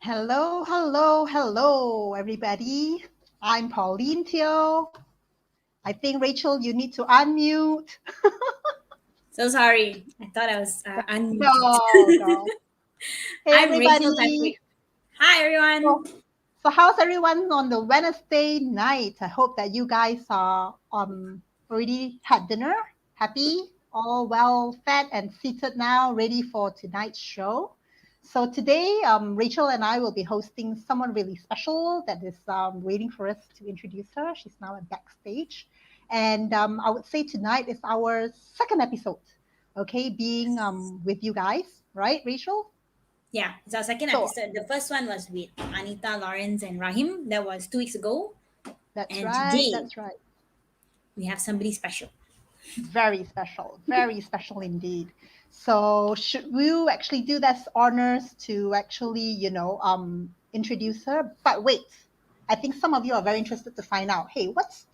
Hello, hello, hello, everybody. I'm Pauline Teo. I think, Rachel, you need to unmute. So sorry. I thought I was unmuted. No, no. Hey, I'm Rachel everybody. Patrick. Hi, everyone. So, so how's everyone on the Wednesday night? I hope that you guys are already had dinner, happy, all well fed and seated now, ready for tonight's show. So today, Rachel and I will be hosting someone really special that is waiting for us to introduce her. She's now at backstage, and I would say tonight is our second episode. Okay, being with you guys, right, Rachel? Yeah, it's our second So episode. The first one was with Anita, Lawrence, and Rahim. That was 2 weeks ago. that's And right, today, that's right. we have somebody special. Very special indeed. So should we actually do this honors to actually, introduce her? But wait, I think some of you are very interested to find out, hey, what's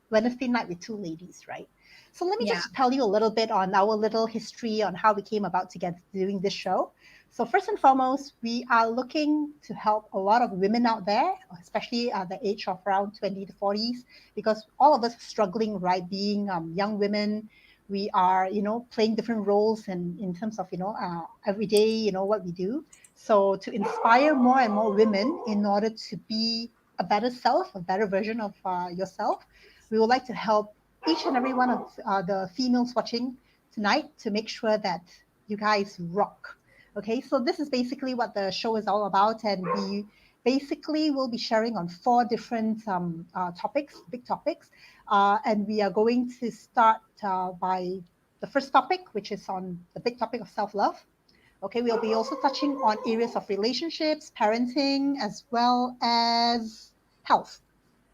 Wednesday night with two ladies, right? So let me Yeah. just tell you a little bit on our little history on how we came about together doing this show. So first and foremost, we are looking to help a lot of women out there, especially at the age of around 20 to 40s, because all of us are struggling, right? Being young women, we are, playing different roles in terms of, every day, what we do. So to inspire more and more women in order to be a better self, a better version of yourself, we would like to help each and every one of the females watching tonight to make sure that you guys rock. Okay, so this is basically what the show is all about, and we basically will be sharing on four different topics, big topics, and we are going to start by the first topic, which is on the big topic of self love. Okay, we'll be also touching on areas of relationships, parenting, as well as health.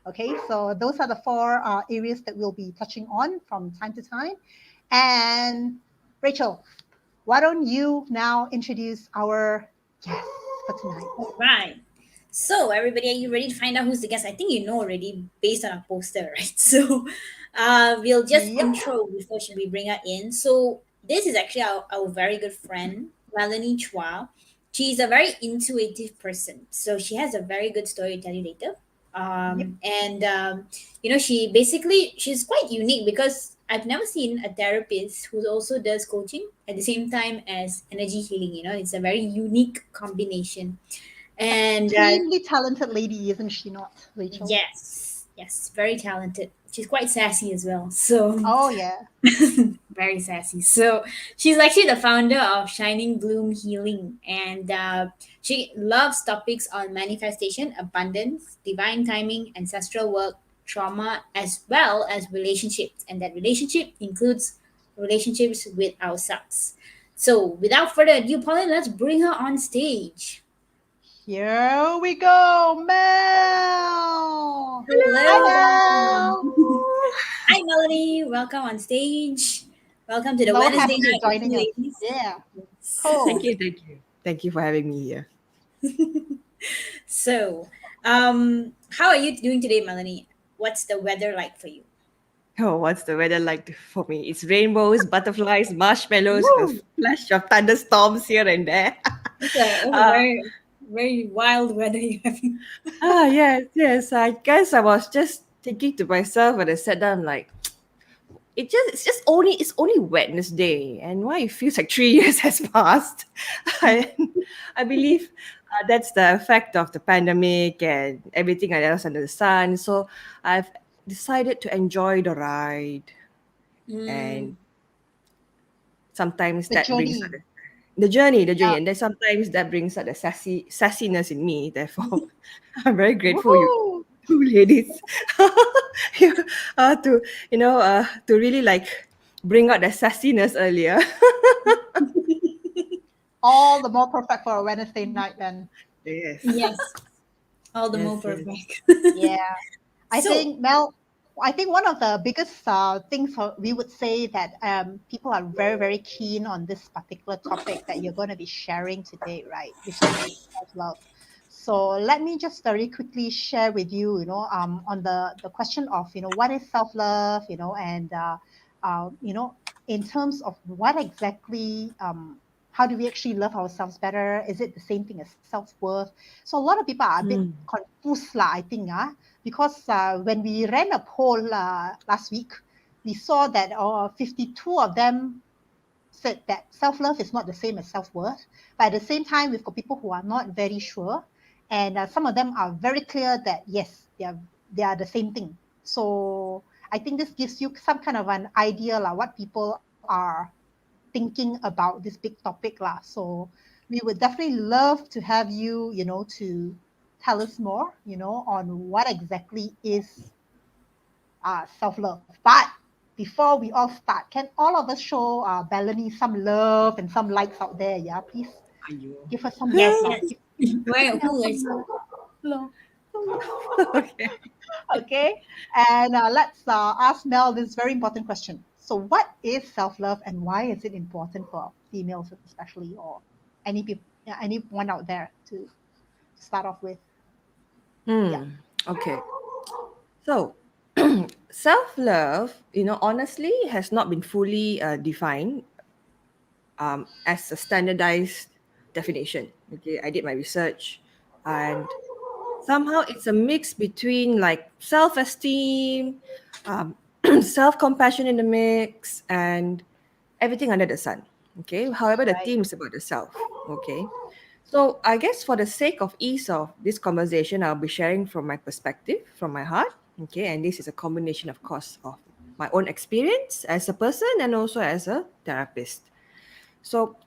Okay, so those are the four areas that we'll be touching on from time to time. And Rachel, why don't you now introduce our guest for tonight? All right. So, everybody, are you ready to find out who's the guest? I think you know already based on our poster, right? So, we'll just Yep. intro before we bring her in. So, this is actually our very good friend, Melanie Chua. She's a very intuitive person. So, she has a very good story to tell you later. Yep. She's quite unique because I've never seen a therapist who also does coaching at the same time as energy healing. It's a very unique combination. And Extremely talented lady, isn't she not, Rachel? yes, very talented. She's quite sassy as well. So Oh, yeah. very sassy. So she's actually the founder of Shining Bloom Healing, and she loves topics on manifestation, abundance, divine timing, ancestral work, trauma, as well as relationships. And that relationship includes relationships with ourselves. So without further ado, Pauline, let's bring her on stage. Here we go, Mel. Hi, Hello. Mel. Hi, Melanie. Welcome on stage. Welcome to the So Wednesday happy you're night with two joining us. ladies. Yeah, Yes. cool. Thank you. Thank you for having me here. So, how are you doing today, Melanie? What's the weather like for you? Oh, what's the weather like for me? It's rainbows, butterflies, marshmallows, with a Woo. flash of thunderstorms here and there. It's a uh, very wild weather you're having. yes. I guess I was just thinking to myself when I sat down, like it's only Wednesday, and why it feels like 3 years has passed. I, I believe that's the effect of the pandemic and everything else under the sun. So I've decided to enjoy the ride, and Mm, sometimes The that brings out journey. the journey, Yeah. and then sometimes that brings out the sassiness in me. Therefore, I'm very grateful you Woohoo. two ladies you- to to really like bring out the sassiness earlier. All the more perfect for a Wednesday night then. Yes, yes, all the more yes. perfect. Yeah. I So, think, Mel, I think one of the biggest things we would say that people are very, very keen on this particular topic that you're going to be sharing today, right? Which is self-love. So let me just very quickly share with you, on the question of, what is self-love, and in terms of what exactly, how do we actually love ourselves better? Is it the same thing as self-worth? So a lot of people are a bit confused lah, I think, because when we ran a poll last week, we saw that 52 of them said that self-love is not the same as self-worth. But at the same time, we've got people who are not very sure. And some of them are very clear that, yes, they are the same thing. So I think this gives you some kind of an idea what people are thinking about this big topic. So we would definitely love to have you, to tell us more, on what exactly is self-love. But before we all start, can all of us show Bellany some love and some likes out there? Yeah, please Aiyo. give her some love. Yes, yes. Where? Mel Who some is? love. Okay. Okay, and let's ask Mel this very important question. So, what is self-love, and why is it important for females, especially, or any people, anyone out there to start off with? Yeah. Okay. So, self love, honestly, has not been fully defined as a standardized definition. Okay, I did my research, and somehow it's a mix between like self esteem, self compassion in the mix, and everything under the sun. Okay, however, the Right. theme is about the self. Okay, so I guess for the sake of ease of this conversation, I'll be sharing from my perspective, from my heart. Okay, and this is a combination, of course, of my own experience as a person and also as a therapist. So,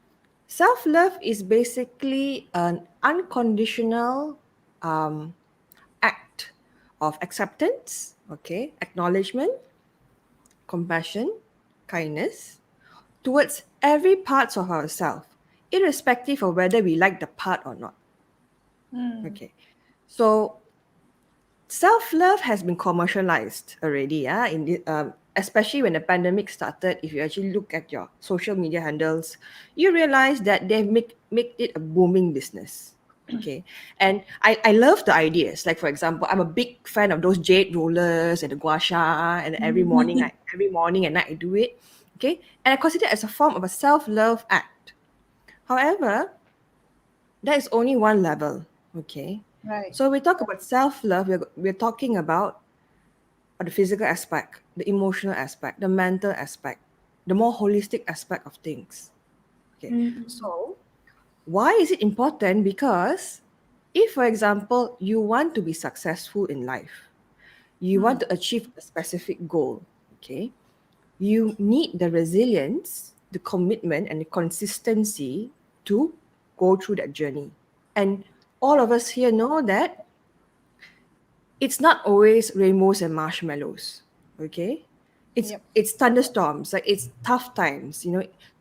self love is basically an unconditional um, act of acceptance, okay, acknowledgement, compassion, kindness towards every part of ourselves, irrespective of whether we like the part or not. Mm. Okay, so self love has been commercialized already, especially when the pandemic started. If you actually look at your social media handles, you realize that they make it a booming business. Okay, and I love the ideas. Like for example, I'm a big fan of those jade rollers and the gua sha, and every morning and night I do it. Okay, and I consider it as a form of a self love act. However, that is only one level. Okay, Right. so we talk about self love. We're talking about the physical aspect, the emotional aspect, the mental aspect, the more holistic aspect of things. Okay, Mm. so why is it important? Because if, for example, you want to be successful in life, you want Mm. to achieve a specific goal, okay, you need the resilience, the commitment, and the consistency to go through that journey. And all of us here know that it's not always rainbows and marshmallows. Okay, Yep. it's thunderstorms, like it's tough times.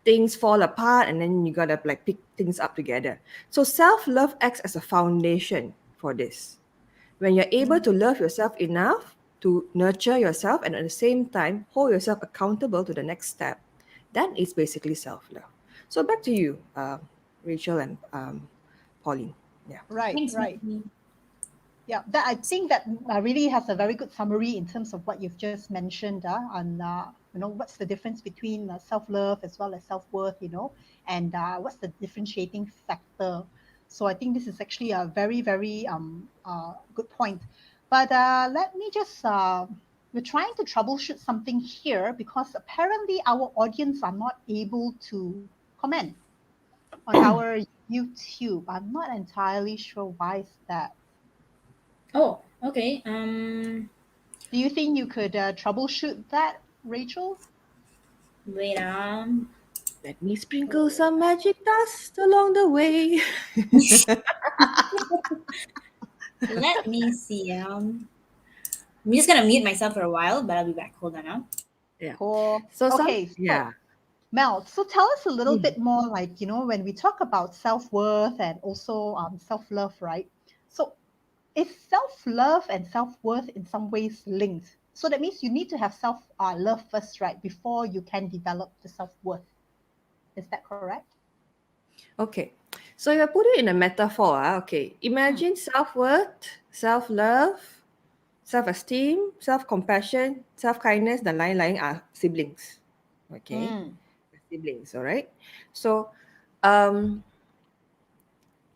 Things fall apart, and then you gotta like pick things up together. So self love acts as a foundation for this. When you're able to love yourself enough to nurture yourself, and at the same time hold yourself accountable to the next step, that is basically self love. So back to you, Rachel and Pauline. Yeah. Right. Thanks, Right. Melanie. Yeah, that I think that really has a very good summary in terms of what you've just mentioned on what's the difference between self-love as well as self-worth, and what's the differentiating factor. So I think this is actually a very very good point. But let me just we're trying to troubleshoot something here because apparently our audience are not able to comment on our YouTube. I'm not entirely sure why is that. Oh, okay. Do you think you could troubleshoot that, Rachel? Wait. Let me sprinkle some magic dust along the way. Let me see. I'm just gonna mute myself for a while, but I'll be back. Hold on now. Yeah. Cool. So Okay, so yeah. Mel, so tell us a little Mm. bit more like, when we talk about self-worth and also self-love, right? So is self-love and self-worth in some ways linked? So that means you need to have self-love first, right? Before you can develop the self-worth. Is that correct? Okay. So if I put it in a metaphor, okay, Mm. imagine self-worth, self-love, self-esteem, self-compassion, self-kindness, the line are siblings. Okay. Mm. Siblings, all right? So Um,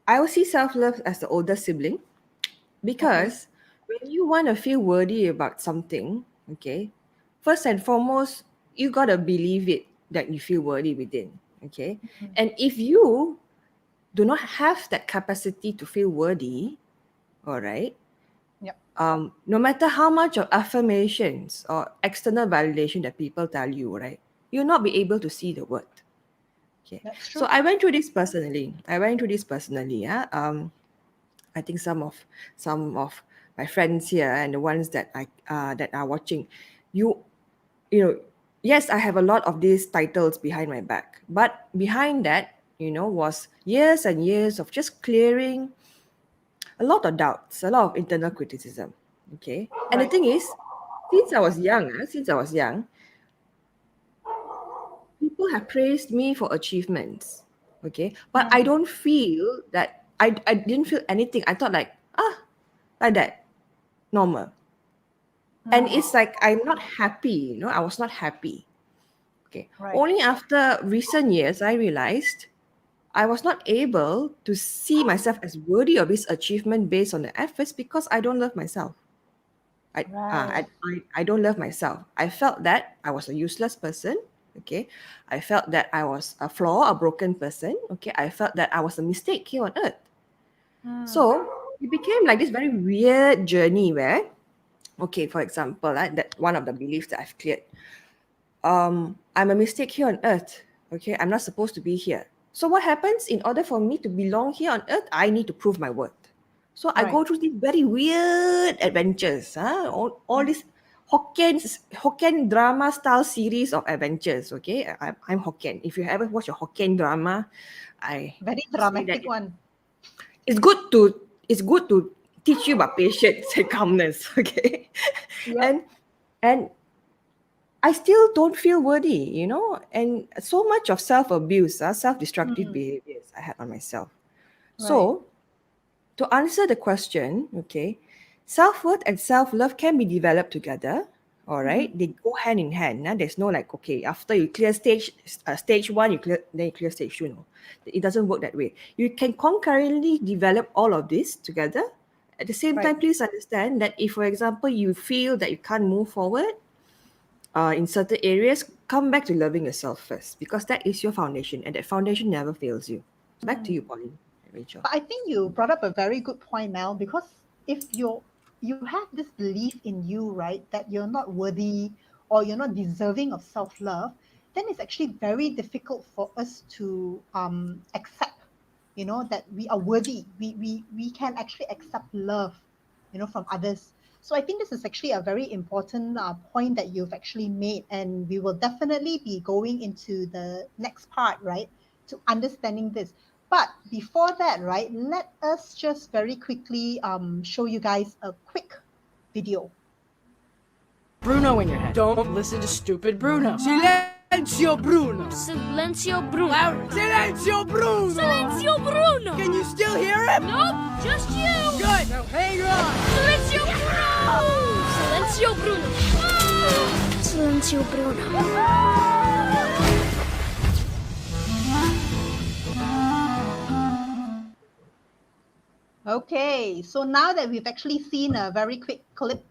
I will see self love as the older sibling Okay. because when you want to feel worthy about something, okay, first and foremost, you gotta believe it that you feel worthy within, okay. Mhm. And if you do not have that capacity to feel worthy, all right, Yep. no matter how much of affirmations or external validation that people tell you, right, you'll not be able to see the word. Okay. That's So true. I went through this personally. Yeah. I think some of my friends here and the ones that are watching, you you know, yes, I have a lot of these titles behind my back, but behind that, was years and years of just clearing a lot of doubts, a lot of internal criticism. Okay. And the Right. thing is, since I was young, people have praised me for achievements. Okay. But I Mm. don't feel that I didn't feel anything. I thought like that, normal. And Mm. it's like I'm not happy, I was not happy. Okay. Right. Only after recent years I realized I was not able to see myself as worthy of this achievement based on the efforts because I don't love myself. I, uh, I, Right. I don't love myself. I felt that I was a useless person. Okay. I felt that I was a flaw, a broken person. Okay. I felt that I was a mistake here on earth. Mm. So it became like this very weird journey where, okay, for example, that one of the beliefs that I've cleared. I'm a mistake here on earth. Okay. I'm not supposed to be here. So what happens in order for me to belong here on earth? I need to prove my worth. So I Right. go through these very weird adventures. All Mm. these Hokkien drama style series of adventures. Okay. I'm Hokkien. If you ever watch a Hokkien drama, I Very say that dramatic one. it's good to teach you about patience and calmness. Okay. Yep. And I still don't feel worthy, and so much of self abuse, self destructive Mm. behaviors I had on myself. Right. So, to answer the question, okay, self worth and self love can be developed together. All Mm-hmm. right, they go hand in hand. There's no like, okay, after you clear stage one, then you clear stage two. No, it doesn't work that way. You can concurrently develop all of this together. At the same Right. time, please understand that if, for example, you feel that you can't move forward, in certain areas, come back to loving yourself first because that is your foundation and that foundation never fails you. So back to Mm. you, Pauline and Rachel. But I think you brought up a very good point, Mel, because if you have this belief in you, right, that you're not worthy or you're not deserving of self-love, then it's actually very difficult for us to accept, that we are worthy. We can actually accept love, from others. So I think this is actually a very important point that you've actually made, and we will definitely be going into the next part, right, to understanding this. But before that, right, let us just very quickly show you guys a quick video. Bruno in your head. Don't listen to stupid Bruno. Silenzio Bruno. Silencio Bruno. Louder. Silenzio Bruno. Silencio Bruno. Can you still hear him? Nope, just you. Good. Now hang on. Silencio Bruno. Silencio Bruno. Silencio Bruno. Okay, so now that we've actually seen a very quick clip,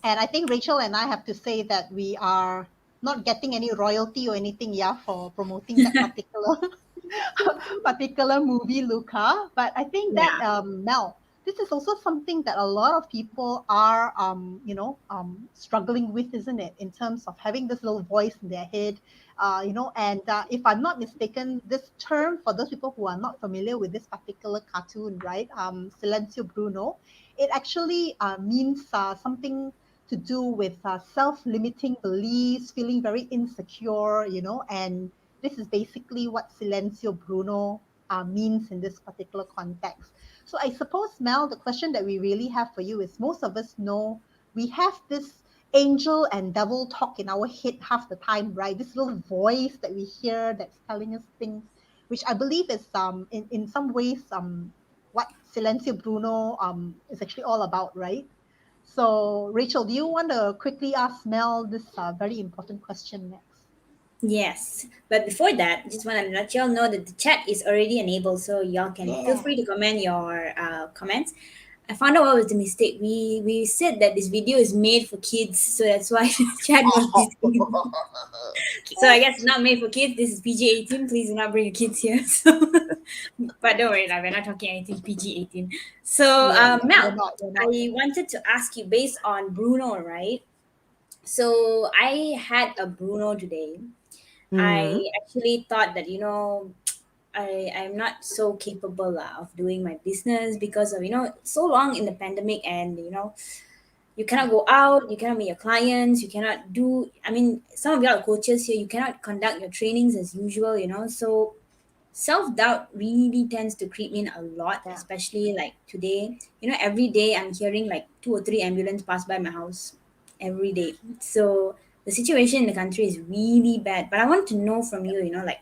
and I think Rachel and I have to say that we are not getting any royalty or anything, yeah, for promoting that particular particular movie, Luca. But I think that Yeah. Mel, this is also something that a lot of people are, struggling with, isn't it? In terms of having this little voice in their head, and if I'm not mistaken, this term for those people who are not familiar with this particular cartoon, right? Silencio Bruno, it actually means something to do with self-limiting beliefs, feeling very insecure, and this is basically what Silencio Bruno means in this particular context. So I suppose, Mel, the question that we really have for you is most of us know we have this angel and devil talk in our head half the time, right? This little voice that we hear that's telling us things, which I believe is in some ways what Silencio Bruno is actually all about, right? So Rachel, do you want to quickly ask Mel this very important question next? Yes, but before that, just want to let y'all know that the chat is already enabled, so y'all can feel Yeah. free to comment your comments. I found out what was the mistake. We said that this video is made for kids, so that's why the chat was disabled. So I guess not made for kids. This is PG-18. Please do not bring your kids here. So, but don't worry, like, we're not talking anything PG-18. So, Yeah. We're Mel, not. We're I not. wanted to ask you based on Bruno, right? So I had a Bruno today. Mm-hmm. I actually thought that I'm not so capable of doing my business because of so long in the pandemic, and you cannot go out, you cannot meet your clients, you cannot do. I mean, some of you are coaches here, you cannot conduct your trainings as usual. So self doubt really tends to creep in a lot, Yeah. especially like today. Every day I'm hearing like two or three ambulance pass by my house every day. So the situation in the country is really bad. But I want to know from you, like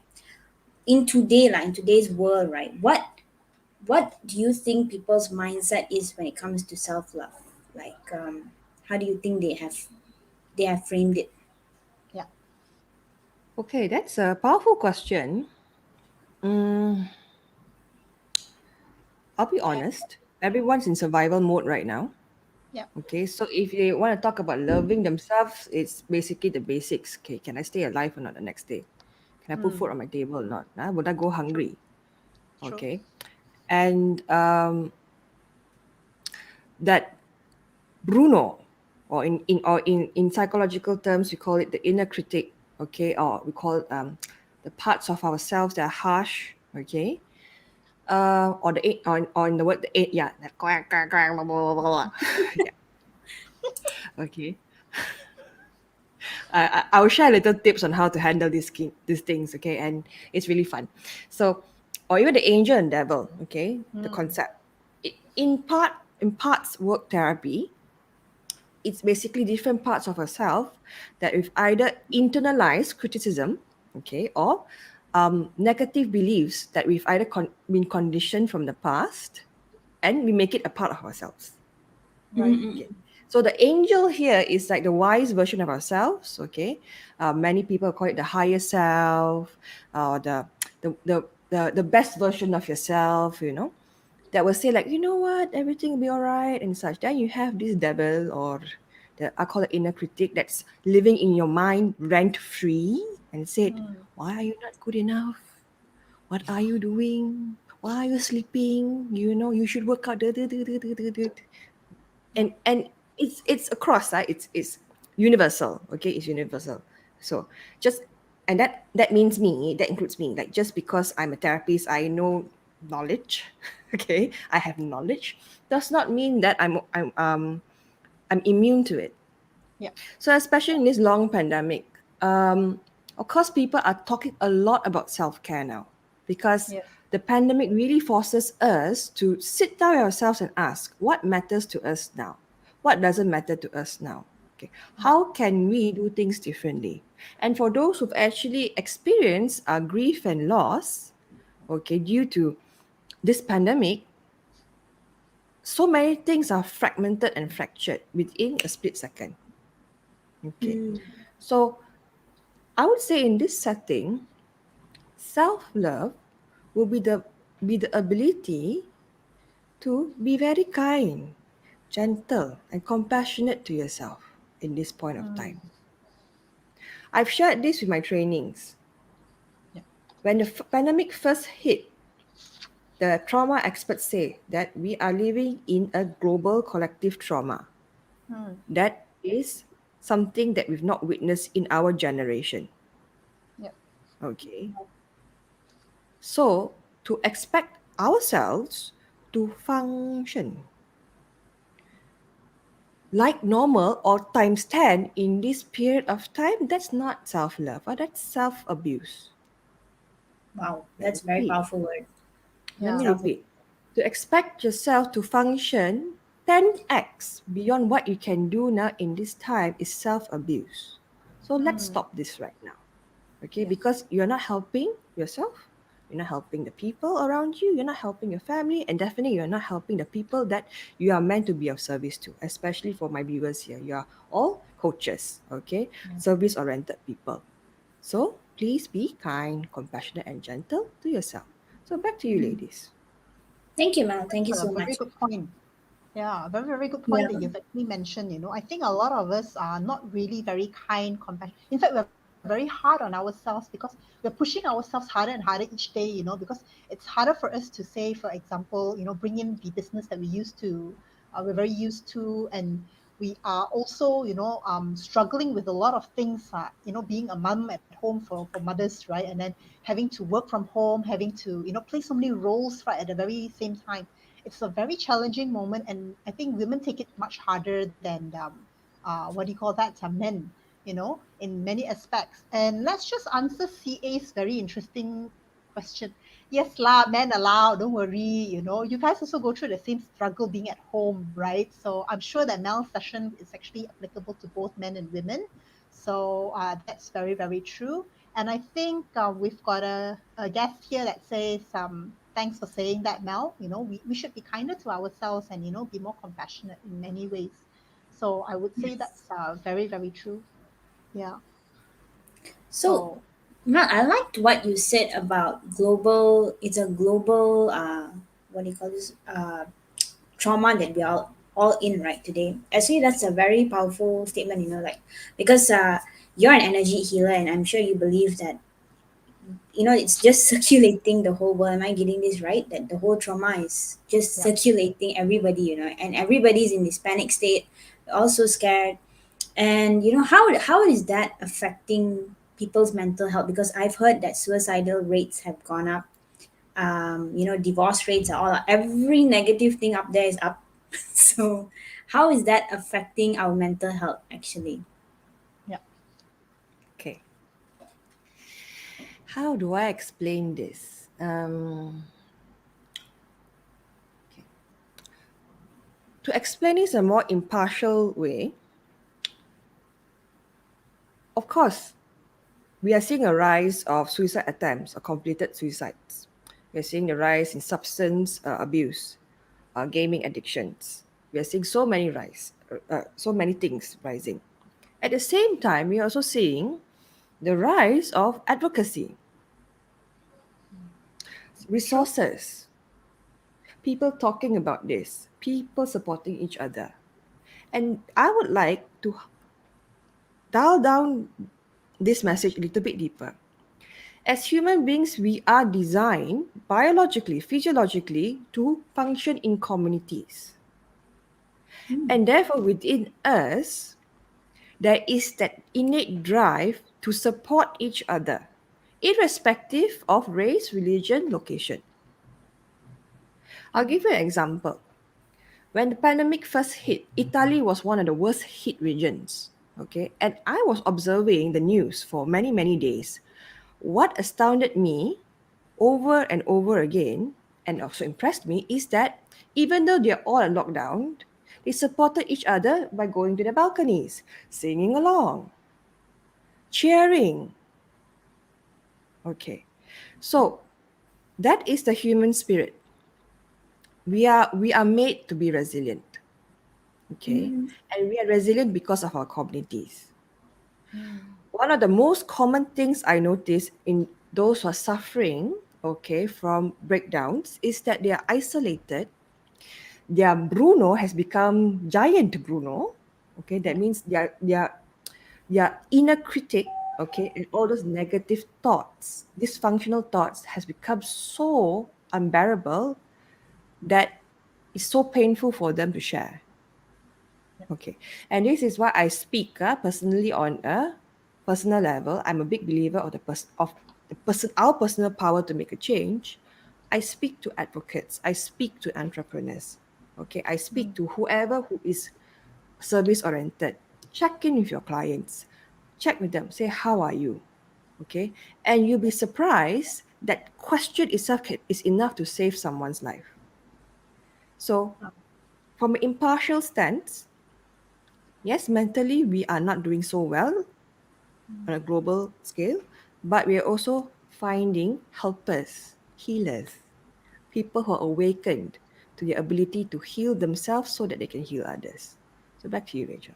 in today's world, right? What do you think people's mindset is when it comes to self love? Like, how do you think they have framed it? Yeah. Okay, that's a powerful question. Mm, I'll be honest. Everyone's in survival mode right now. Yeah. Okay, so if they want to talk about loving themselves, it's basically the basics. Okay, can I stay alive or not the next day? Can I put Mm. food on my table or not? Would I go hungry? True. Okay, and that Bruno, or in psychological terms, we call it the inner critic. Okay, or we call it the parts of ourselves that are harsh. Okay, or or in the word yeah, that blah, blah, blah, blah. Yeah, okay. I will share little tips on how to handle these things, okay? And it's really fun. So, or even the angel and devil, okay? The Mm. concept. In parts work therapy, it's basically different parts of ourselves that we've either internalized criticism, okay, or negative beliefs that we've either been conditioned from the past, and we make it a part of ourselves. Right. Okay. So the angel here is like the wise version of ourselves. Okay. Many people call it the higher self, or the best version of yourself. That will say like, you know what, everything will be all right and such. Then you have this devil, or I call it inner critic, that's living in your mind rent free and said, Mm. why are you not good enough? What are you doing? Why are you sleeping? You should work out. And it's across, right? It's universal. Okay, it's universal. So just, and that means me, that includes me. Like, just because I'm a therapist, I know knowledge. Okay, I have knowledge, does not mean that I'm immune to it. Yeah. So especially in this long pandemic, of course, people are talking a lot about self-care now, because Yes. the pandemic really forces us to sit down with ourselves and ask what matters to us now, what doesn't matter to us now. Okay, Yeah. how can we do things differently? And for those who've actually experienced grief and loss, okay, due to this pandemic, so many things are fragmented and fractured within a split second. Okay, Mm. so I would say in this setting, self-love will be the ability to be very kind, gentle, and compassionate to yourself in this point of Mm. time. I've shared this with my trainings. Yeah. When the pandemic first hit, the trauma experts say that we are living in a global collective trauma. Mm. That is something that we've not witnessed in our generation. Yeah. Okay. So, to expect ourselves to function like normal or times 10 in this period of time, that's not self love, or that's self abuse. Wow, Let that's me a very repeat. powerful word. Let Yeah. me Self. repeat. To expect yourself to function 10x beyond what you can do now in this time is self abuse. So let's Mm. stop this right now. Okay, Yes. because you're not helping yourself, you're not helping the people around you, you're not helping your family, and definitely you're not helping the people that you are meant to be of service to. Especially for my viewers here, you are all coaches, okay, Yeah. service oriented people. So please be kind, compassionate, and gentle to yourself. So back to you, ladies. Thank you, Mel. Thank you A so very much. good point. Yeah, a very, very good point Yeah. that you've actually mentioned. I think a lot of us are not really very kind, compassionate. In fact, we're very hard on ourselves because we're pushing ourselves harder and harder each day, because it's harder for us to say, for example, bring in the business that we're very used to, and we are also, struggling with a lot of things, being a mom at home for mothers, right? And then having to work from home, having to, play so many roles, right, at the very same time. It's a very challenging moment, and I think women take it much harder than what do you call that, men, in many aspects. And let's just answer CA's very interesting question. Yes lah, men allow, don't worry. You guys also go through the same struggle being at home, right? So I'm sure that Mel's session is actually applicable to both men and women. So that's very, very true. And I think we've got a guest here that says, thanks for saying that, Mel. We should be kinder to ourselves and, be more compassionate in many ways. So I would say Yes. that's very, very true. Yeah. So, So, Mel, I liked what you said about global. It's a global. What do you call this? Trauma that we are all in right today. Actually, that's a very powerful statement. Like because you're an energy healer, and I'm sure you believe that it's just circulating the whole world. Am I getting this right? That the whole trauma is just yeah. circulating everybody, and everybody's in this panic state, also scared. And how is that affecting people's mental health? Because I've heard that suicidal rates have gone up. Divorce rates are all every negative thing up there is up. So how is that affecting our mental health actually? Yeah. Okay. How do I explain this? Okay. To explain this a more impartial way, of course, we are seeing a rise of suicide attempts or completed suicides. We are seeing the rise in substance abuse, gaming addictions. We are seeing so many things rising. At the same time, we are also seeing the rise of advocacy, True. resources, people talking about this, people supporting each other. And I would like to dial down this message a little bit deeper. As human beings, we are designed biologically, physiologically to function in communities. Mm. And therefore, within us, there is that innate drive to support each other, irrespective of race, religion, location. I'll give you an example. When the pandemic first hit, Italy was one of the worst hit regions. Okay, and I was observing the news for many, many days. What astounded me over and over again, and also impressed me, is that even though they're all in lockdown, they supported each other by going to the balconies, singing along, cheering. Okay, so that is the human spirit. We are made to be resilient. Okay, Mm. and we are resilient because of our communities. Mm. One of the most common things I notice in those who are suffering, okay, from breakdowns is that they are isolated. Their Bruno has become giant Bruno. Okay, that Yeah. means their inner critic, okay, and all those negative thoughts, dysfunctional thoughts, has become so unbearable that it's so painful for them to share. Okay, and this is why I speak personally on a personal level. I'm a big believer of our personal power to make a change. I speak to advocates. I speak to entrepreneurs. Okay, I speak Mm. to whoever who is service oriented. Check in with your clients. Check with them. Say how are you? Okay, and you'll be surprised that question itself is enough to save someone's life. So, Uh, from an impartial stance, yes, mentally we are not doing so well on a global scale, but we are also finding helpers, healers, people who are awakened to their ability to heal themselves so that they can heal others. So back to you, Rachel.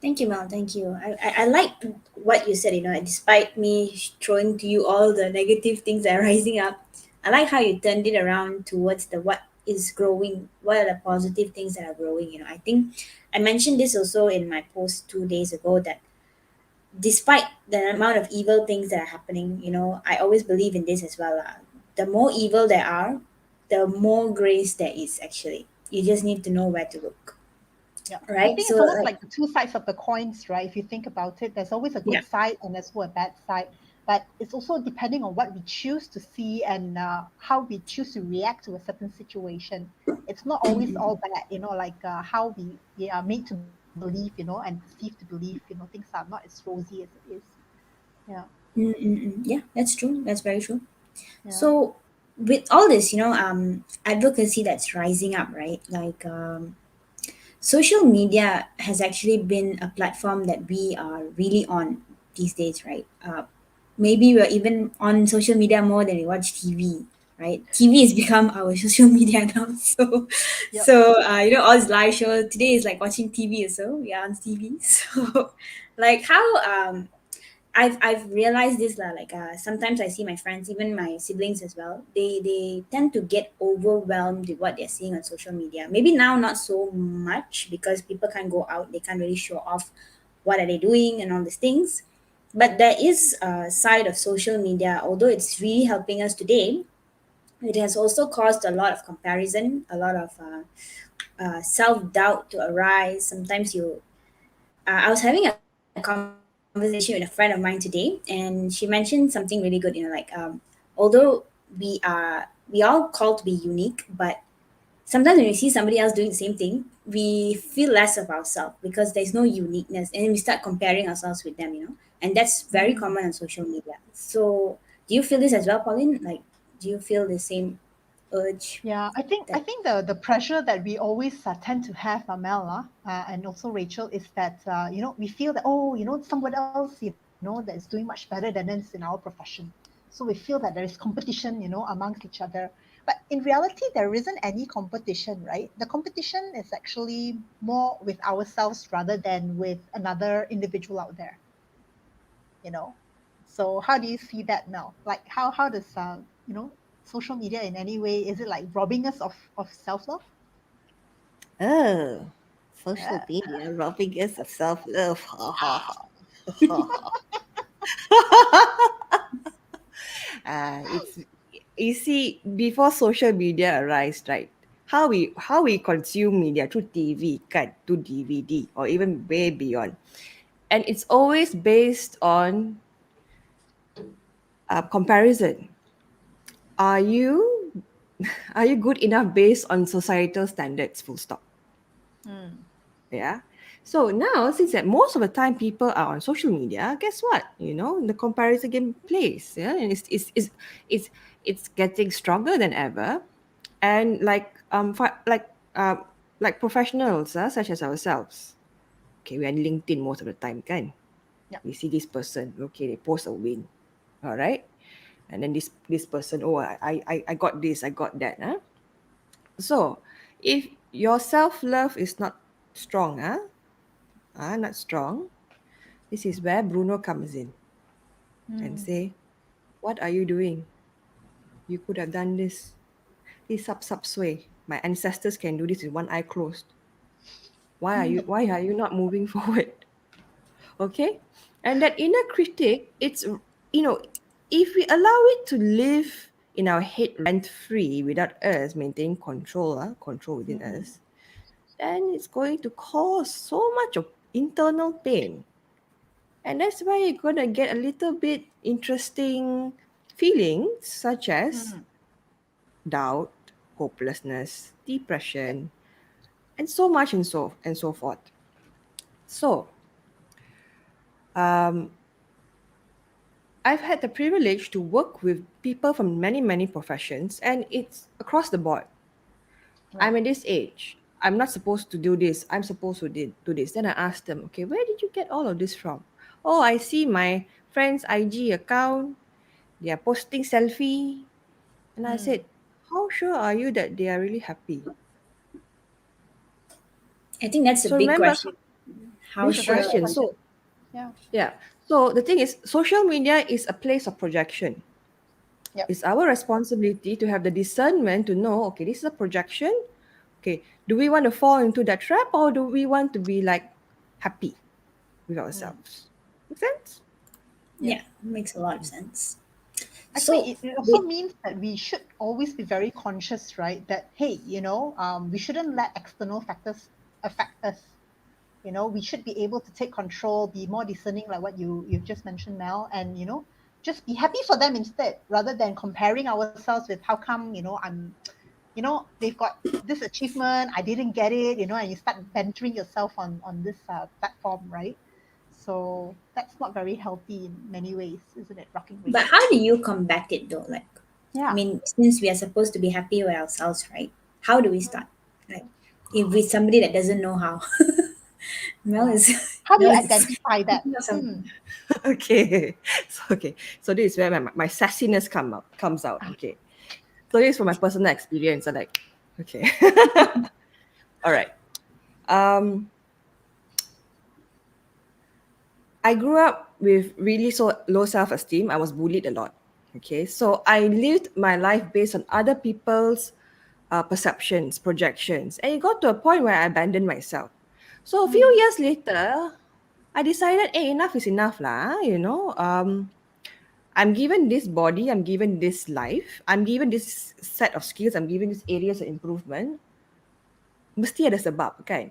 Thank you, Mel. Thank you. I like what you said, despite me throwing to you all the negative things that are rising up, I like how you turned it around towards the what is growing, what are the positive things that are growing. I think I mentioned this also in my post 2 days ago that despite the amount of evil things that are happening, I always believe in this as well. The more evil there are, the more grace there is actually. You just need to know where to look, Yeah. I right? think So, it's almost like, like the two sides of the coins, right? If you think about it, there's always a yeah. good side and there's always a bad side. But it's also depending on what we choose to see and how we choose to react to a certain situation. It's not always all bad, like how we are made to believe, and perceived to believe, things are not as rosy as it is. Yeah, Mm-mm-mm. Yeah, that's true. That's very true. yeah. So, with all this, advocacy that's rising up, right? Like, social media has actually been a platform that we are really on these days, right? Maybe we're even on social media more than we watch TV, right? TV has become our social media now. So, Yep. all these live shows today is like watching TV. So we are on TV. So, like, how I've realized this lah. Like, sometimes I see my friends, even my siblings as well. They tend to get overwhelmed with what they're seeing on social media. Maybe now not so much because people can't go out. They can't really show off what are they doing and all these things. But there is a side of social media. Although it's really helping us today, it has also caused a lot of comparison, a lot of self doubt to arise. Sometimes I was having a conversation with a friend of mine today, and she mentioned something really good. Although we all called to be unique, but sometimes when we see somebody else doing the same thing, we feel less of ourselves because there's no uniqueness, and we start comparing ourselves with them. And that's very Mm. common on social media. So, do you feel this as well, Pauline? Like, do you feel the same urge Yeah, I that? think the pressure that we always tend to have, Mel, and also Rachel, is that we feel that, oh, someone else that is doing much better than us in our profession. So we feel that there is competition, amongst each other. But in reality, there isn't any competition, right? The competition is actually more with ourselves rather than with another individual out there, you know. So how do you see that, Mel? Like how does social media in any way, is it like robbing us of self love? Oh, social Yeah. media robbing us of self love. Ha ha ha. It's you see before social media arise, right? How we consume media through TV, kan, to DVD or even way beyond, and it's always based on comparison. Are you are you good enough based on societal standards? Full stop. Mm. Yeah. So now, since that most of the time people are on social media, guess what? The comparison game plays. Yeah, and it's getting stronger than ever. And like professionals, such as ourselves. Okay, we are on LinkedIn most of the time, kan? Yeah. We see this person. Okay, they post a win. All right, and then this person. Oh, I got this. I got that. Huh? So, if your self love is not strong, not strong, this is where Bruno comes in and Mm. say, "What are you doing? You could have done this. This sub sway. My ancestors can do this with one eye closed. Why are you not moving forward?" Okay, and that inner critic, if we allow it to live in our head rent free without us maintaining control within Mm. us, then it's going to cause so much of internal pain. And that's why you're going to get a little bit interesting feelings such as Mm. doubt, hopelessness, depression, and so much and so forth. So, um, I've had the privilege to work with people from many, many professions, and it's across the board. I'm Right. at this age. I'm not supposed to do this. I'm supposed to do this. Then I asked them, okay, where did you get all of this from? Oh, I see my friend's IG account. They are posting selfie. And I Mm. said, how sure are you that they are really happy? I think that's a So big remember, question. How Good It's a very sure? good question. question. So, Yeah. yeah. So the thing is, social media is a place of projection. Yep. It's our responsibility to have the discernment to know, okay, this is a projection. Okay, do we want to fall into that trap or do we want to be like happy with Mm. ourselves? Make sense? Yeah. Yeah, makes a lot of sense. Actually, So, it also with means that we should always be very conscious, right? That, hey, we shouldn't let external factors affect us. We should be able to take control, be more discerning, like what you've just mentioned, Mel, and just be happy for them instead, rather than comparing ourselves with how come they've got this achievement, I didn't get it, and you start bantering yourself on this platform, right? So that's not very healthy in many ways, isn't it, Rocking but Radio? how do you combat it though? Like, I Yeah. mean, since we are supposed to be happy with ourselves, right? How do we start? Like, if with somebody that doesn't know how, Mel Wow. is How do Mel you is identify that? thinking of some. Okay. So this is where my sassiness comes out. Ah, Okay. So this is from my personal experience. I like, okay. All right. Um, I grew up with really so low self-esteem. I was bullied a lot. Okay. So I lived my life based on other people's perceptions, projections. And it got to a point where I abandoned myself. So a few mm, years later, I decided, hey, enough is enough lah. I'm given this body, I'm given this life, I'm given this set of skills, I'm given these areas of improvement. Mesti ada sebab, kan?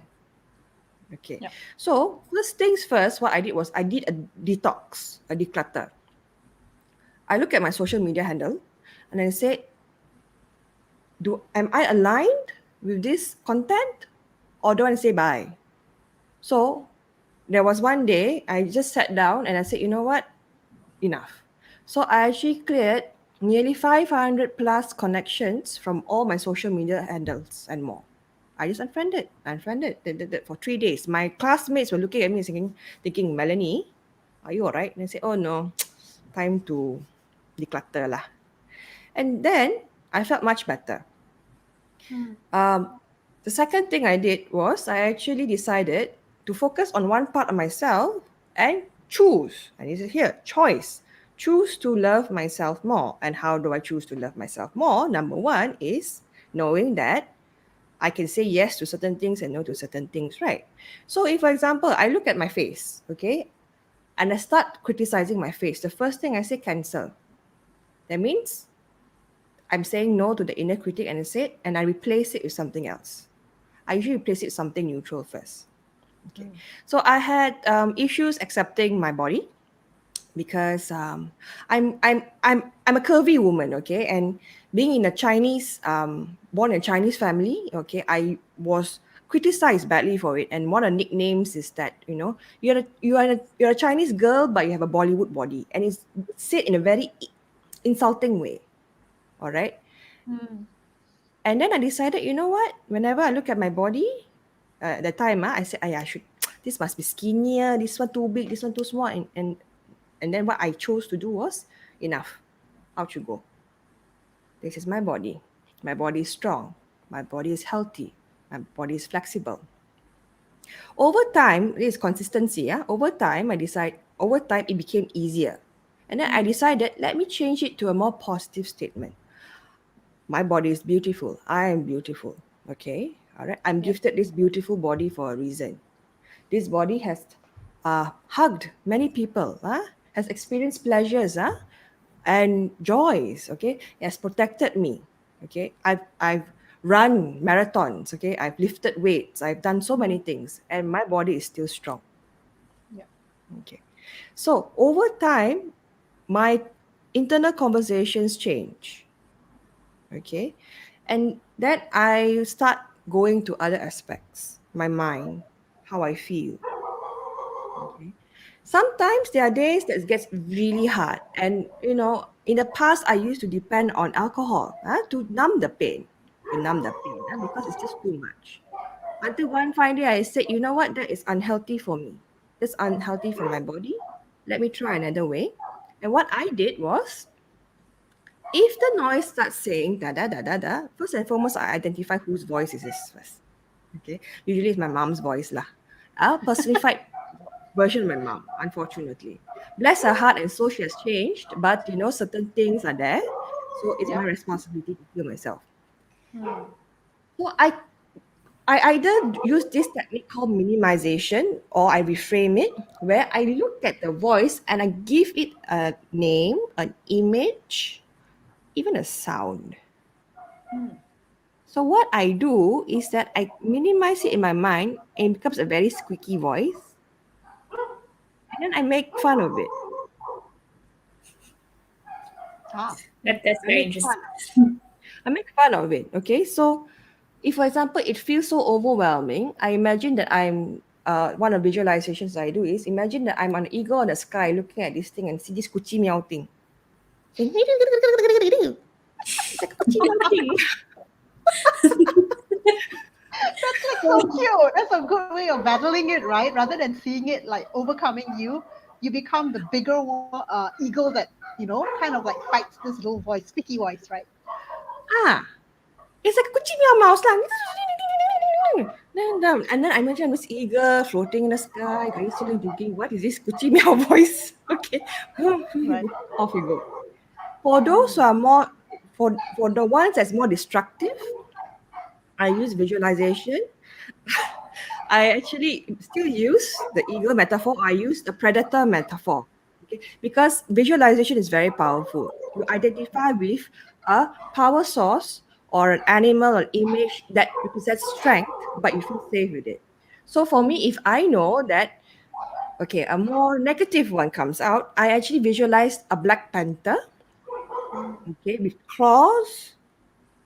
Okay. yeah. So, first things first, what I did was I did a detox, a declutter. I look at my social media handle and I said, am I aligned with this content or do I say bye? So, there was one day I just sat down and I said, you know what? Enough. So I actually cleared nearly 500 plus connections from all my social media handles and more. I just unfriended for 3 days. My classmates were looking at me and thinking, Melanie, are you all right? And I said, oh no, time to declutter lah. And then I felt much better. Mm, Um, the second thing I did was I actually decided to focus on one part of myself and choose. And this is here, choice. Choose to love myself more. And how do I choose to love myself more? Number one is knowing that I can say yes to certain things and no to certain things, right? So if, for example, I look at my face, okay, and I start criticizing my face, the first thing I say, cancel. That means I'm saying no to the inner critic and I replace it with something else. I usually replace it with something neutral first. Okay. mm, So I had issues accepting my body because I'm a curvy woman, okay, and being in a Chinese born in a Chinese family, okay, I was criticized badly for it, and one of the nicknames is that you're a Chinese girl but you have a Bollywood body, and it's said in a very insulting way. All right. mm, And then I decided, you know what? Whenever I look at my body, at that time, I said, I should. This must be skinnier. This one too big. This one too small. And then what I chose to do was enough. Out you go. This is my body. My body is strong. My body is healthy. My body is flexible. Over time, this is consistency. Yeah. Over time, it became easier. And then I mm, decided, let me change it to a more positive statement. My body is beautiful. I am beautiful. Okay. All right. I'm yep. gifted this beautiful body for a reason. This body has hugged many people, has experienced pleasures and joys. Okay. It has protected me. Okay. I've run marathons. Okay. I've lifted weights. I've done so many Mm, things and my body is still strong. yep. Okay. So over time, my internal conversations change. Okay. And then I start going to other aspects, my mind, how I feel. Okay. Sometimes there are days that gets really hard. And in the past I used to depend on alcohol to numb the pain. Because it's just too much. Until one fine day I said, you know what, that is unhealthy for me. That's unhealthy for my body. Let me try another way. And what I did was, if the noise starts saying da da da da da, first and foremost, I identify whose voice is this first. Okay, usually it's my mom's voice lah. a personified version of my mom, unfortunately. Bless her heart and soul, she has changed, but certain things are there. So it's my responsibility to heal myself. So I either use this technique called minimization or I reframe it, where I look at the voice and I give it a name, an image, even a sound. So what I do is that I minimize it in my mind and it becomes a very squeaky voice. And then I make fun of it. Ah, That's I very make interesting. fun. I make fun of it. Okay. So if, for example, it feels so overwhelming, I imagine that I'm one of visualizations I do is imagine that I'm an eagle on the sky looking at this thing and see this kuchi meow thing. Saying, it's like a kuchi meow thing. that's like so cute. That's a good way of battling it, right? Rather than seeing it like overcoming you, you become the bigger eagle that kind of like fights this little voice, squeaky voice, right? Ah, it's like a kuchi meow mouse lang. And then I imagine this eagle floating in the sky, gracefully thinking, what is this kuchi meow voice? Okay, Right. off you go. For those who are more, for the ones that's more destructive, I use visualization. I actually still use the eagle metaphor. I use the predator metaphor. Okay, because visualization is very powerful. You identify with a power source or an animal or image that represents strength, but you feel safe with it. So for me, if I know that okay, a more negative one comes out, I actually visualize a black panther, okay, with claws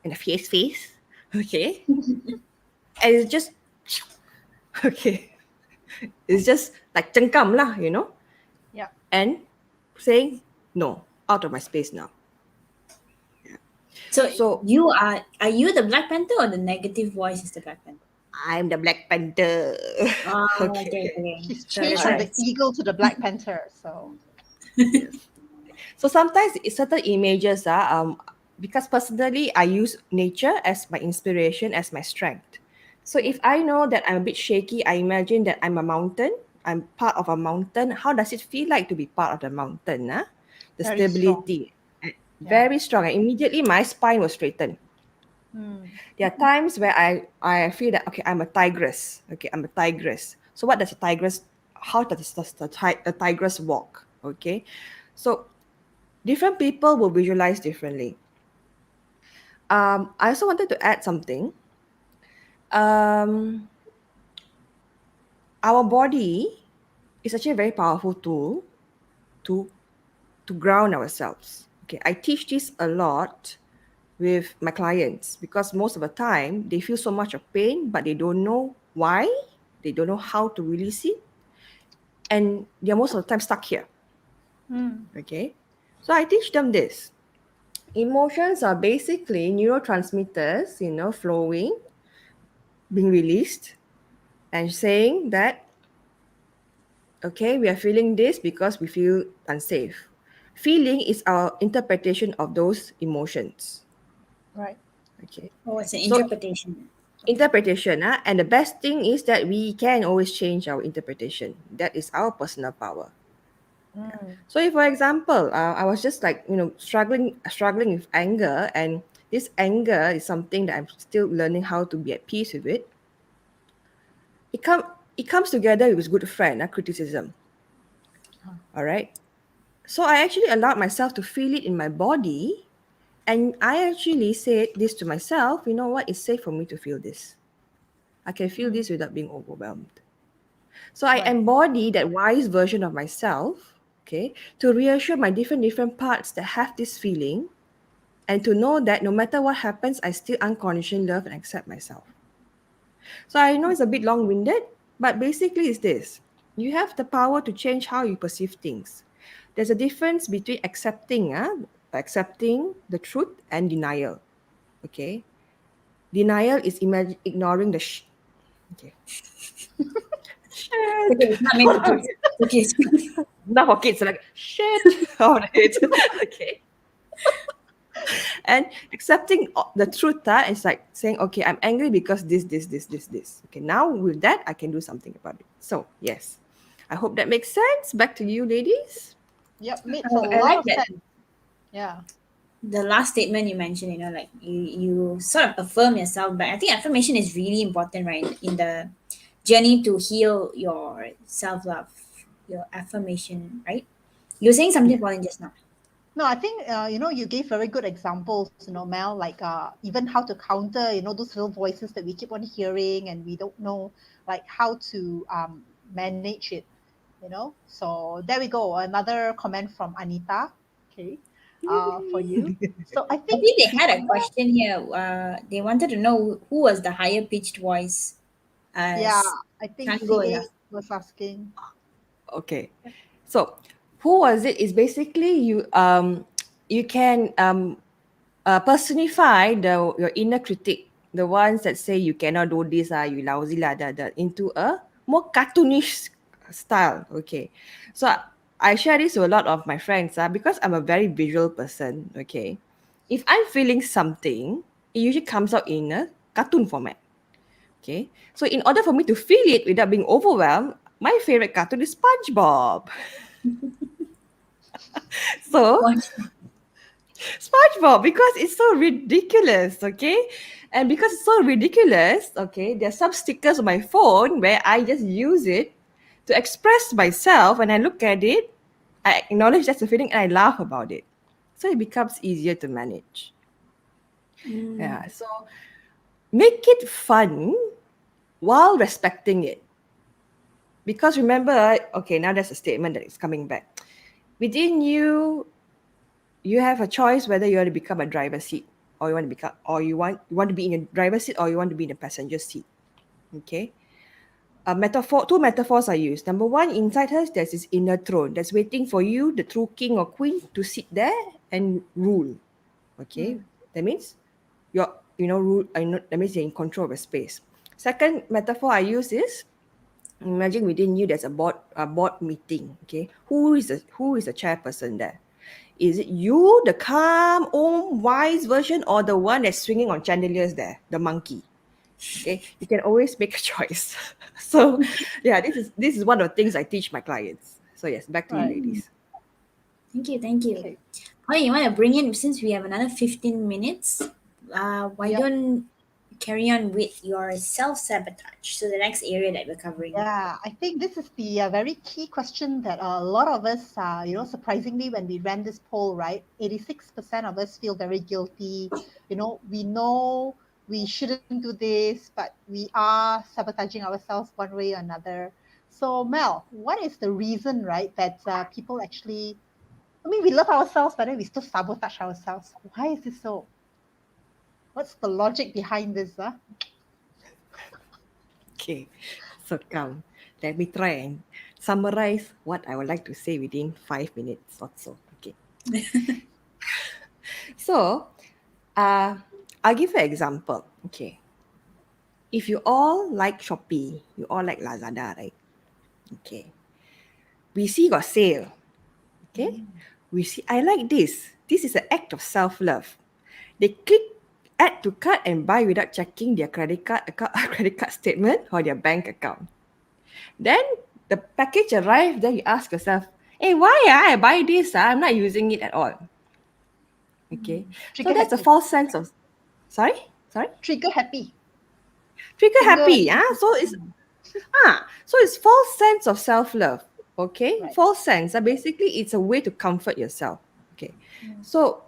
and a fierce face, okay, and it's just okay, it's just like cengkam lah. Yeah. And saying no, out of my space now. So So are you the Black Panther or the negative voice is the Black Panther? I'm the Black Panther. Oh, Okay. okay. She's So changed that's from why. the eagle to the Black Panther. So Yes. So sometimes certain images are because personally I use nature as my inspiration, as my strength. So if I know that I'm a bit shaky, I imagine that I'm a mountain. I'm part of a mountain. How does it feel like to be part of the mountain? The very strong. stability, Yeah. very strong. And immediately my spine was straightened. There are times where I feel that okay, I'm a tigress. Okay, I'm a tigress. So what does a tigress? How does the tigress walk? Okay, so different people will visualize differently. I also wanted to add something. Um, our body is actually a very powerful tool to to ground ourselves. Okay, I teach this a lot with my clients because most of the time they feel so much of pain, but they don't know why. They don't know how to release it, and they're most of the time stuck here. Okay, so I teach them this. Emotions are basically neurotransmitters, flowing, being released, and saying that, okay, we are feeling this because we feel unsafe. Feeling is our interpretation of those emotions. Right. Okay. Oh, it's an So, interpretation. interpretation, and the best thing is that we can always change our interpretation. That is our personal power. So, if, for example, I was just like struggling with anger, and this anger is something that I'm still learning how to be at peace with it. It come it comes together with good friend, criticism. All right. So I actually allowed myself to feel it in my body, and I actually said this to myself. You know what? It's safe for me to feel this. I can feel this without being overwhelmed. So I Right. embody that wise version of myself, okay, to reassure my different parts that have this feeling, and to know that no matter what happens, I still unconditionally love and accept myself. So I know it's a bit long-winded, but basically it's this. You have the power to change how you perceive things. There's a difference between accepting the truth and denial. Okay? Denial is ignoring the okay. Shit. Okay, it's not meant for kids. Okay. Not for kids, like shit. Oh, it. Okay. And accepting the truth is like saying, okay, I'm angry because this. Okay, now with that, I can do something about it. So, yes, I hope that makes sense. Back to you, ladies. Yep, makes a Oh, I lot like of that. sense. Yeah. The last statement you mentioned, like you sort of affirm yourself, but I think affirmation is really important, right? In the journey to heal your self love, your affirmation, right? You're saying something Yeah. important just now. No, I think you gave very good examples, Mel, like even how to counter, those little voices that we keep on hearing and we don't know like how to manage it, So there we go. Another comment from Anita. Okay. For you. So I I think think they had a before, question here. They wanted to know who was the higher pitched voice. yeah, As I think Tango is CA asking. was asking. Okay. So, who was it? Is basically you can personify your inner critic, the ones that say you cannot do this, you lousy lah, into a more cartoonish style. Okay, so I share this to a lot of my friends, because I'm a very visual person. Okay, if I'm feeling something, it usually comes out in a cartoon format. Okay, so in order for me to feel it without being overwhelmed, my favorite cartoon is SpongeBob. So SpongeBob, because it's so ridiculous, okay? And because it's so ridiculous, okay, there are some stickers on my phone where I just use it to express myself. When I look at it, I acknowledge that's a feeling and I laugh about it. So it becomes easier to manage. Mm. Yeah. So make it fun while respecting it. Because remember, okay, now there's a statement that is coming back. Within you, you have a choice whether you want to become a driver's seat or you want to be in a driver's seat or you want to be in a passenger seat. Okay. A metaphor, two metaphors are used. Number one, inside her, there's this inner throne that's waiting for you, the true king or queen, to sit there and rule. Okay. Mm, That means rule, that means you're in control of a space. Second metaphor I use is, imagine within you there's a board meeting. Okay. Who is the chairperson there? Is it you, the calm, wise version, or the one that's swinging on chandeliers there, the monkey? Okay, you can always make a choice. So, yeah, this is one of the things I teach my clients. So yes, back to you, right. ladies. Thank you, thank you. Okay. Oh, you want to bring in, since we have another 15 minutes, why Yep. don't you carry on with your self sabotage? So, the next area that we're covering. Yeah, I think this is the very key question that a lot of us, surprisingly, when we ran this poll, right, 86% of us feel very guilty. We know we shouldn't do this, but we are sabotaging ourselves one way or another. So, Mel, what is the reason, right, that people actually, I mean, we love ourselves, but then we still sabotage ourselves? Why is this so? What's the logic behind this? Okay, so come, let me try and summarize what I would like to say within 5 minutes or so. Okay, so I'll give you an example. Okay, if you all like Shopee, you all like Lazada, right? Okay, we see got sale. Okay, we see, I like this. This is an act of self-love. They click add to cart and buy without checking their credit card account, credit card statement or their bank account. Then the package arrived, then you ask yourself, hey, why I buy this? I'm not using it at all. Okay. So Trigger that's a happy. false sense of, sorry? Sorry? Trigger happy. Trigger Trigger. happy. So it's false sense of self-love. Okay. Right. False sense. Basically, it's a way to comfort yourself. Okay. Mm. So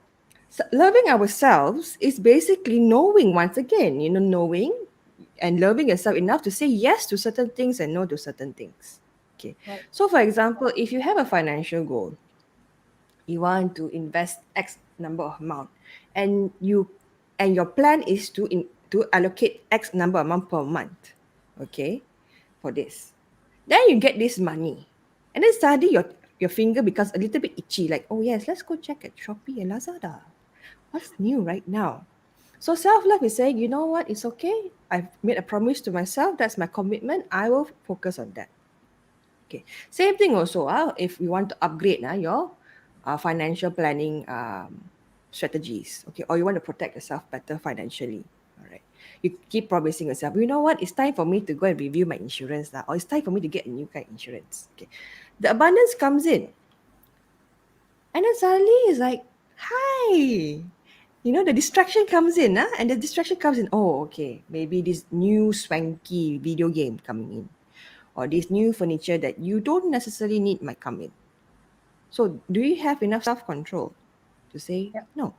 loving ourselves is basically knowing, once again, knowing and loving yourself enough to say yes to certain things and no to certain things. Okay. Right. So for example, if you have a financial goal, you want to invest X number of amount, and your plan is to allocate X number amount per month. Okay, for this. Then you get this money. And then suddenly your finger becomes a little bit itchy, like, oh yes, let's go check at Shopee and Lazada. What's new right now? So self-love is saying, you know what, it's okay. I've made a promise to myself. That's my commitment. I will focus on that. Okay. Same thing also, if you want to upgrade your financial planning strategies, okay, or you want to protect yourself better financially. All right. You keep promising yourself, you know what, it's time for me to go and review my insurance now, or it's time for me to get a new kind of insurance. Okay. The abundance comes in. And then suddenly it's like, hi. The distraction comes in, and the distraction comes in. Oh, okay. Maybe this new swanky video game coming in, or this new furniture that you don't necessarily need might come in. So, do you have enough self control to say Yep. no?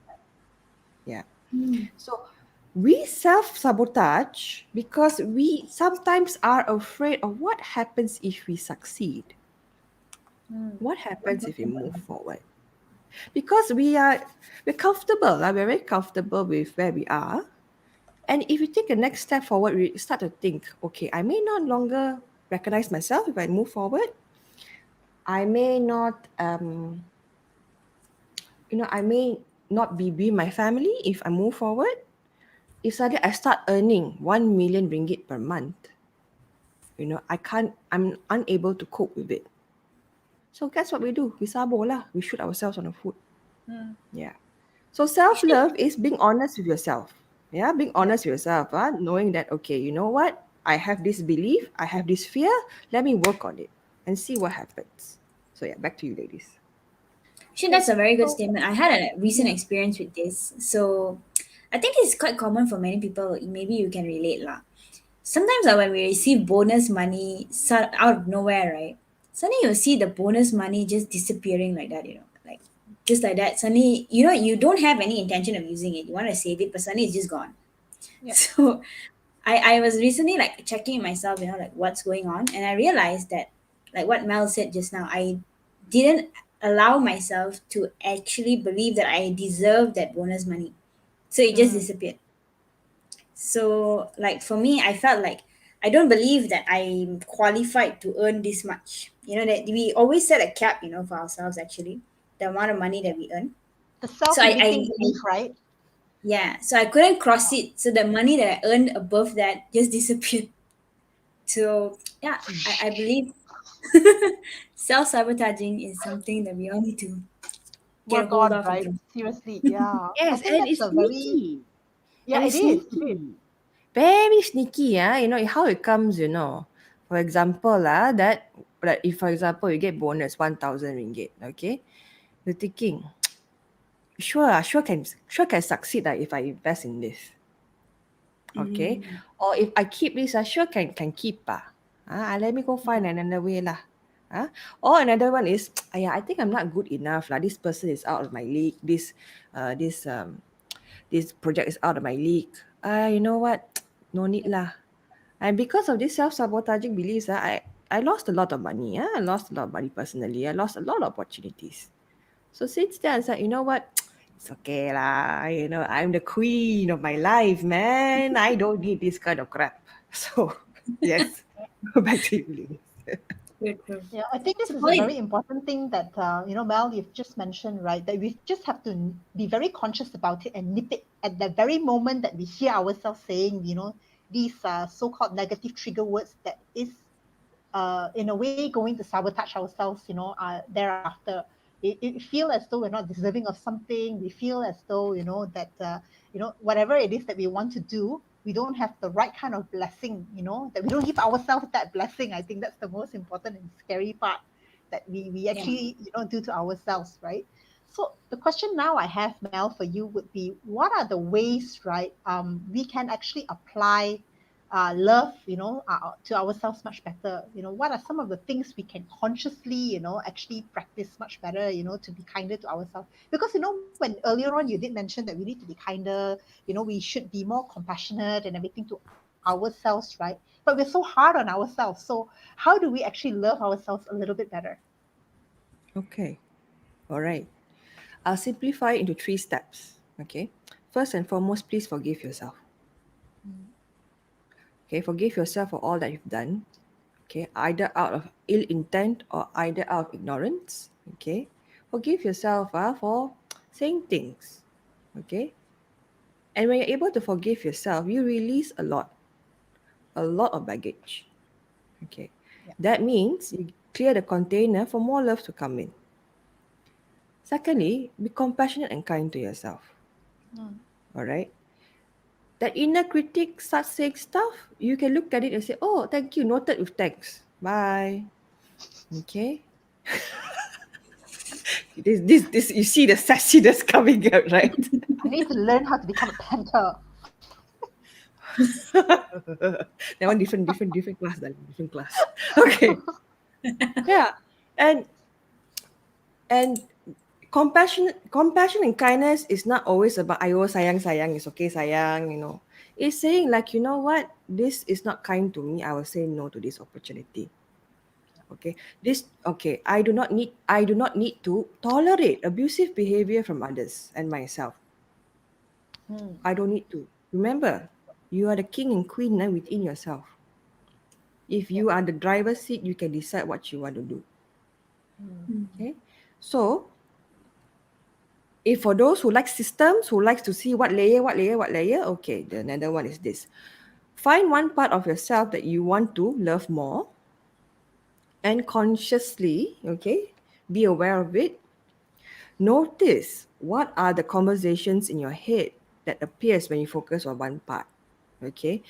Yeah. Mm. So, we self sabotage because we sometimes are afraid of what happens if we succeed. What happens if we move forward? Because we're comfortable, we're very comfortable with where we are. And if you take a next step forward, we start to think, okay, I may not longer recognize myself if I move forward. I may not, I may not be with my family if I move forward. If suddenly I start earning 1 million ringgit per month, I'm unable to cope with it. So guess what we do? We sabo lah. We shoot ourselves on the foot. Yeah. So self-love is being honest with yourself. Yeah, being honest with yourself, knowing that, okay, you know what? I have this belief, I have this fear, let me work on it and see what happens. So yeah, back to you ladies. Actually, that's a very good So, statement. I had a recent yeah. experience with this. So I think it's quite common for many people. Maybe you can relate lah. Sometimes when we receive bonus money out of nowhere, right? Suddenly you'll see the bonus money just disappearing like that, like just like that. Suddenly, you don't have any intention of using it. You want to save it, but suddenly it's just gone. Yeah. So I was recently like checking myself, like what's going on, and I realized that, like what Mel said just now, I didn't allow myself to actually believe that I deserved that bonus money. So it just disappeared. So like for me, I felt like I don't believe that I'm qualified to earn this much. That we always set a cap, for ourselves actually, the amount of money that we earn. The So self-limiting belief, right? yeah, so I couldn't cross it. So the money that I earned above that just disappeared. So yeah, I believe self sabotaging is something that we all need to get a Work hold on, of and right? control. Seriously, yeah. I Yes, think and that's it's a very, sneaky. yeah, And it it's is. It is. sneaky. Very sneaky, how it comes, For example, that if for example you get bonus 1,000 ringgit, okay? You're thinking, sure can succeed if I invest in this. Okay. Mm. Or if I keep this, I sure can keep. Let me go find another way lah. Or another one is, I think I'm not good enough lah. This person is out of my league. This project is out of my league. You know what? No need lah. And because of this self-sabotaging beliefs, I lost a lot of money. I lost a lot of money personally. I lost a lot of opportunities. So since then, I was like, you know what? It's okay lah. I'm the queen of my life, man. I don't need this kind of crap. So, yes, go back to you, Lee. True, true. Yeah, I think this So is a very Pauline, important thing that Mel, you've just mentioned, right? That we just have to be very conscious about it and nip it at the very moment that we hear ourselves saying, these so-called negative trigger words that is, in a way, going to sabotage ourselves, thereafter. It feel as though we're not deserving of something. We feel as though, that, whatever it is that we want to do, we don't have the right kind of blessing, that we don't give ourselves that blessing. I think that's the most important and scary part that we yeah. actually, do to ourselves, right? So the question now I have, Mel, for you would be, what are the ways, right, we can actually apply love, to ourselves much better? What are some of the things we can consciously, actually practice much better, to be kinder to ourselves? Because, when earlier on you did mention that we need to be kinder, we should be more compassionate and everything to ourselves, right? But we're so hard on ourselves. So how do we actually love ourselves a little bit better? Okay. All right. I'll simplify into 3 steps. Okay. First and foremost, please forgive yourself. Okay. Forgive yourself for all that you've done. Okay. Either out of ill intent or either out of ignorance. Okay. Forgive yourself for saying things. Okay. And when you're able to forgive yourself, you release a lot of baggage. Okay. Yeah. That means you clear the container for more love to come in. Secondly, be compassionate and kind to yourself. All right. That inner critic starts saying stuff, you can look at it and say, "Oh, thank you, noted with thanks. Bye." Okay. This. You see the sassiness coming out, right? I need to learn how to become a panther. That one different class, darling, different class. Okay. Yeah. And and compassion and kindness is not always about ayo sayang sayang, it's okay sayang, it's saying like, you know what, this is not kind to me, I will say no to this opportunity. Okay, I do not need to tolerate abusive behavior from others and myself. I don't need to. Remember, you are the king and queen within yourself. If you are the driver's seat, you can decide what you want to do. Okay, so if for those who like systems, who likes to see what layer, okay, the another one is this. Find one part of yourself that you want to love more and consciously, okay, be aware of it. Notice what are the conversations in your head that appears when you focus on one part. Okay.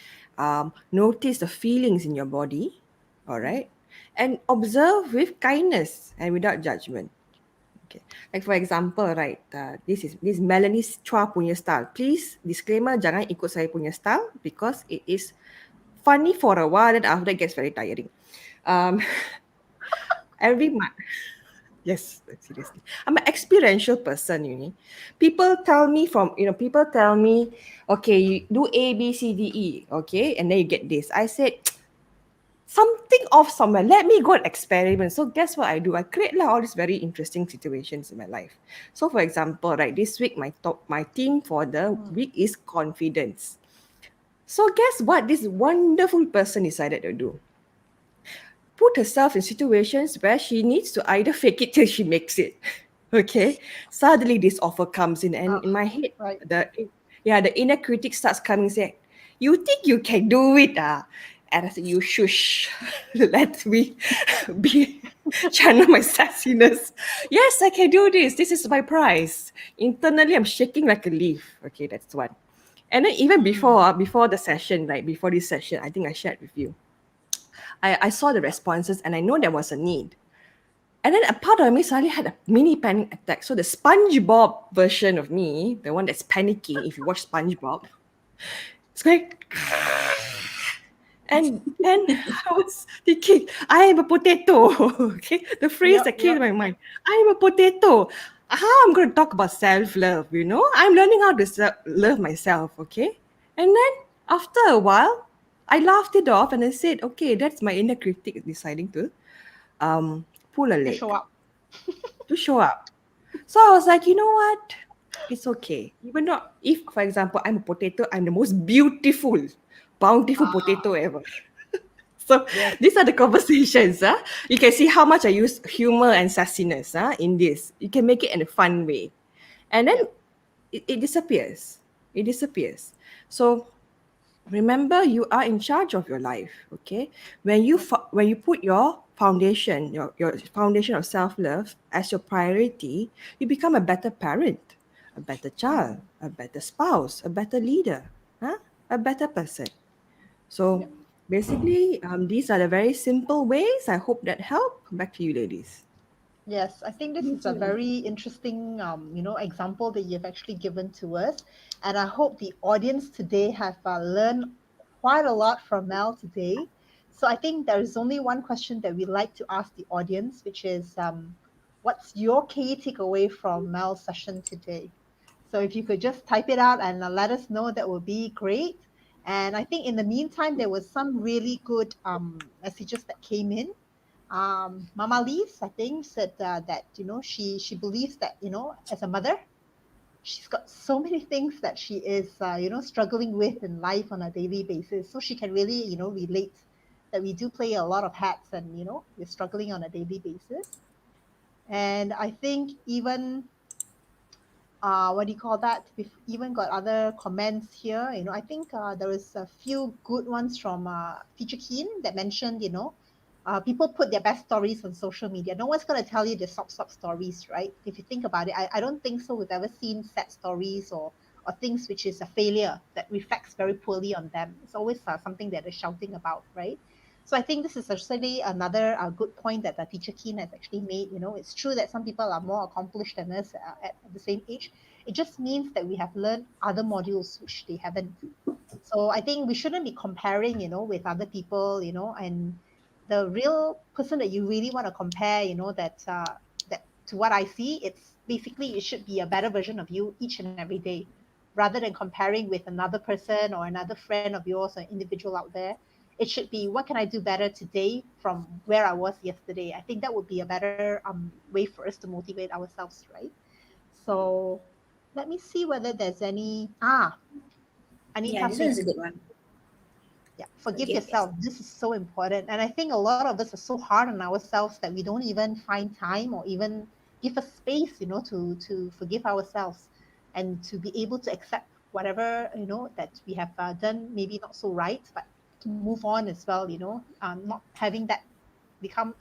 Notice the feelings in your body. All right. And observe with kindness and without judgment. Okay. Like for example, right, this Melanie Chua punya style. Please disclaimer, jangan ikut saya punya style because it is funny for a while and after it gets very tiring. Um, every month. Yes, seriously. I'm an experiential person, People tell me okay, you do A, B, C, D, E, okay, and then you get this. I said, something off somewhere. Let me go and experiment. So guess what I do? I create all these very interesting situations in my life. So for example, right, this week my theme for the week is confidence. So guess what this wonderful person decided to do? Put herself in situations where she needs to either fake it till she makes it. Okay. Suddenly this offer comes in and in my head, Right. the inner critic starts coming saying, "You think you can do it, ah?" And I said, "You shush. Let me be channel my sassiness. Yes, I can do this. This is my prize." Internally, I'm shaking like a leaf. Okay, that's one. And then even before the session, right, before this session, I think I shared with you. I saw the responses and I know there was a need. And then a part of me suddenly had a mini panic attack. So the SpongeBob version of me, the one that's panicking, if you watch SpongeBob, it's going, and then I was thinking, I am a potato. Okay, the phrase that came to my mind, I am a potato. How I'm going to talk about self-love, I'm learning how to love myself, okay? And then after a while, I laughed it off and I said, okay, that's my inner critic deciding to pull a To leg, show up. to show up. So I was like, you know what? It's okay. Even though, if, for example, I'm a potato, I'm the most beautiful, bountiful potato ever. So Yes. these are the conversations. You can see how much I use humor and sassiness in this. You can make it in a fun way. And then it disappears. It disappears. So remember, you are in charge of your life. Okay, when you put your foundation, your foundation of self-love as your priority, you become a better parent, a better child, a better spouse, a better leader, a better person. So basically, these are the very simple ways. I hope that help. Back to you, ladies. Yes, I think this is a very interesting, example that you've actually given to us, and I hope the audience today have learned quite a lot from Mel today. So I think there is only one question that we like to ask the audience, which is, what's your key takeaway from Mel's session today? So if you could just type it out and let us know, that would be great. And I think in the meantime, there was some really good messages that came in. Mama Lise, I think, said that she believes that as a mother, she's got so many things that she is struggling with in life on a daily basis. So she can really relate that we do play a lot of hats, and we're struggling on a daily basis. And I think even what do you call that? We've even got other comments here. I think there was a few good ones from Feature Keen that mentioned People put their best stories on social media. No one's going to tell you the sob stories, right? If you think about it, I don't think so. We've ever seen sad stories or things which is a failure that reflects very poorly on them. It's always something that they're shouting about, right? So I think this is actually another good point that teacher Keen has actually made. It's true that some people are more accomplished than us at the same age. It just means that we have learned other modules which they haven't. So I think we shouldn't be comparing, with other people, and the real person that you really want to compare, that to what I see, it's basically it should be a better version of you each and every day, rather than comparing with another person or another friend of yours or individual out there. It should be what can I do better today from where I was yesterday. I think that would be a better way for us to motivate ourselves, right? So let me see whether there's any Yeah, Anita this saying one's a good one. yeah, forgive Forgive yourself. This is so important. And I think a lot of us are so hard on ourselves that we don't even find time or even give us space, to forgive ourselves and to be able to accept whatever, that we have done, maybe not so right, but to move on as well, not having that become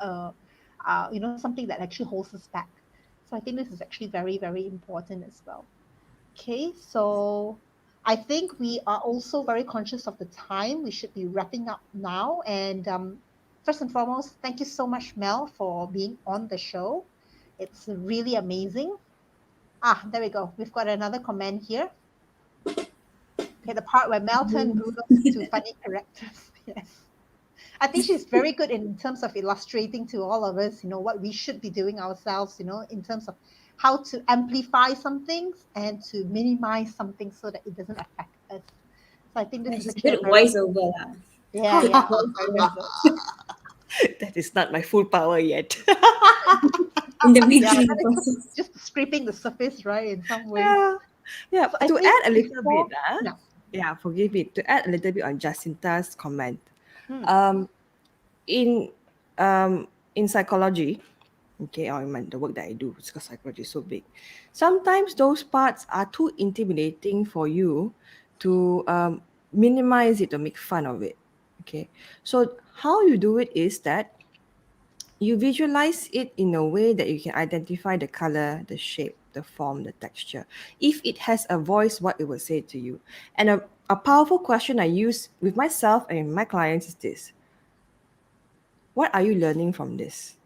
something that actually holds us back. So I think this is actually very, very important as well. Okay, so I think we are also very conscious of the time. We should be wrapping up now. And first and foremost, thank you so much, Mel, for being on the show. It's really amazing. There we go. We've got another comment here. Okay, the part where Mel turned Bruno into funny characters. Yes. I think she's very good in terms of illustrating to all of us, what we should be doing ourselves, in terms of how to amplify some things and to minimize something so that it doesn't affect us. So I think this Yeah, is she's actually good a at very voiceover. yeah, Good yeah, very, very voiceover good. That is not my full power yet. in the Yeah, making that is process. just scraping the surface, right? In some ways. Yeah. Yeah, So I to think add a little bit, before, yeah. yeah, forgive me, to add a little bit on Jacinta's comment. Hmm. Um, in in psychology, okay, or in the work that I do, because psychology is so big, sometimes those parts are too intimidating for you to minimize it or make fun of it. Okay, so how you do it is that you visualize it in a way that you can identify the color, the shape, the form, the texture. If it has a voice, what it will say to you. And a powerful question I use with myself and my clients is this: what are you learning from this?